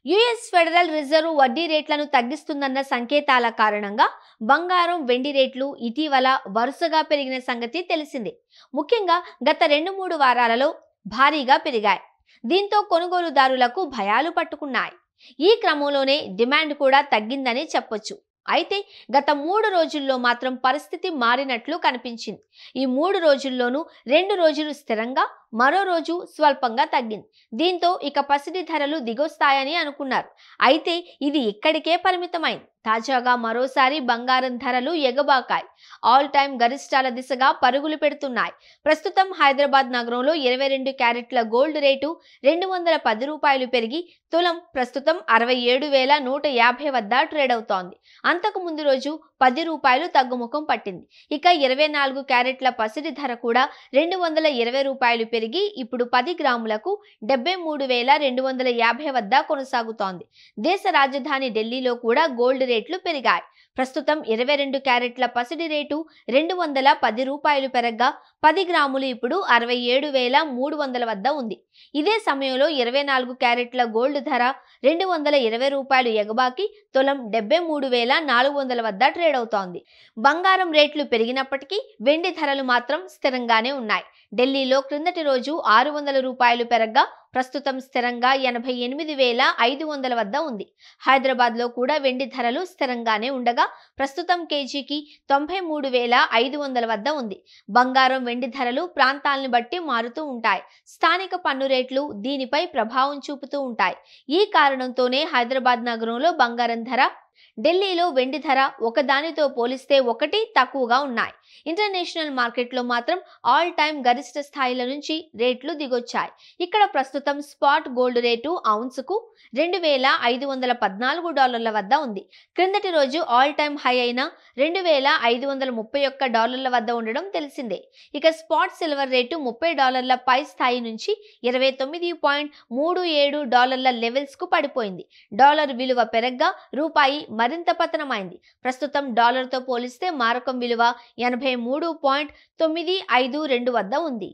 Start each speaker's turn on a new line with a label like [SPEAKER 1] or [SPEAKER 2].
[SPEAKER 1] US federal reserve వడ్డీ రేట్లను తగ్గిస్తుందన్న సంకేతాల కారణంగా బంగారం, వెండి రేట్లు ఇటీవల వరుసగా పెరిగిన సంగతి తెలిసిందే. ముఖ్యంగా గత 2-3 వారాలలో భారీగా పెరిగాయి. దీంతో కొనుగోలుదారులకు భయాలు పట్టుకున్నాయి. ఈ క్రమంలోనే డిమాండ్ కూడా తగ్గిందని చెప్పొచ్చు. అయితే గత 3 రోజుల్లో మాత్రం పరిస్థితి మారినట్లు కనిపించింది. ఈ 3 రోజుల్లోనూ 2 రోజులు స్థిరంగా, మరో రోజు స్వల్పంగా తగ్గింది. దీంతో ఇక పసిడి ధరలు దిగొస్తాయని అనుకున్నారు. అయితే ఇది ఇక్కడికే పరిమితమైంది. తాజాగా మరోసారి బంగారం ధరలు ఎగబాకాయి. ఆల్ టైమ్ గరిష్టాల దిశగా పరుగులు పెడుతున్నాయి. ప్రస్తుతం హైదరాబాద్ నగరంలో 22 క్యారెట్ల గోల్డ్ రేటు ₹210 పెరిగి తులం ప్రస్తుతం 67,150 వద్ద ట్రేడ్ అవుతోంది. అంతకు ముందు రోజు ₹10 తగ్గుముఖం పట్టింది. ఇక 24 క్యారెట్ల పసిడి ధర కూడా ₹220 పెరిగి ఇప్పుడు 10 గ్రాములకు 73,250 వద్ద కొనసాగుతోంది. దేశ రాజధాని ఢిల్లీలో కూడా గోల్డ్ రేట్లు పెరిగాయి. ప్రస్తుతం 22 క్యారెట్ల పసిడి రేటు ₹210 పెరగ్గా 10 గ్రాములు ఇప్పుడు 67,300 వద్ద ఉంది. ఇదే సమయంలో 24 క్యారెట్ల గోల్డ్ ధర ₹220 ఎగబాకి తులం 73,400 వద్ద ట్రేడ్ అవుతోంది. బంగారం రేట్లు పెరిగినప్పటికీ వెండి ధరలు మాత్రం స్థిరంగానే ఉన్నాయి. ఢిల్లీలో క్రిందటి రోజు ₹600 పెరగ్గా ప్రస్తుతం స్థిరంగా 88,500 వద్ద ఉంది. హైదరాబాద్ లో కూడా వెండి ధరలు స్థిరంగానే ఉండగా ప్రస్తుతం కేజీకి 93,500 వద్ద ఉంది. బంగారం, వెండి ధరలు ప్రాంతాలను బట్టి మారుతూ ఉంటాయి. స్థానిక పన్ను రేట్లు దీనిపై ప్రభావం చూపుతూ ఉంటాయి. ఈ కారణంతోనే హైదరాబాద్ నగరంలో బంగారం ధర, ఢిల్లీలో వెండి ధర ఒకదానితో పోలిస్తే ఒకటి తక్కువగా ఉన్నాయి. ఇంటర్నేషనల్ మార్కెట్లో మాత్రం ఆల్ టైమ్ గరిష్ట స్థాయిల నుంచి రేట్లు దిగొచ్చాయి. ఇక్కడ ప్రస్తుతం స్పాట్ గోల్డ్ రేటు ఔన్సుకు $2,514 వద్ద ఉంది. క్రిందటి రోజు ఆల్ టైమ్ హై అయిన $2,531 వద్ద ఉండడం తెలిసిందే. ఇక స్పాట్ సిల్వర్ రేటు $30 పై స్థాయి నుంచి $29.37 లెవెల్స్ కు పడిపోయింది. డాలర్ విలువ పెరగ్గా రూపాయి మరింత పతనమైంది. ప్రస్తుతం డాలర్తో పోలిస్తే మారకం విలువ 83.952 వద్ద ఉంది.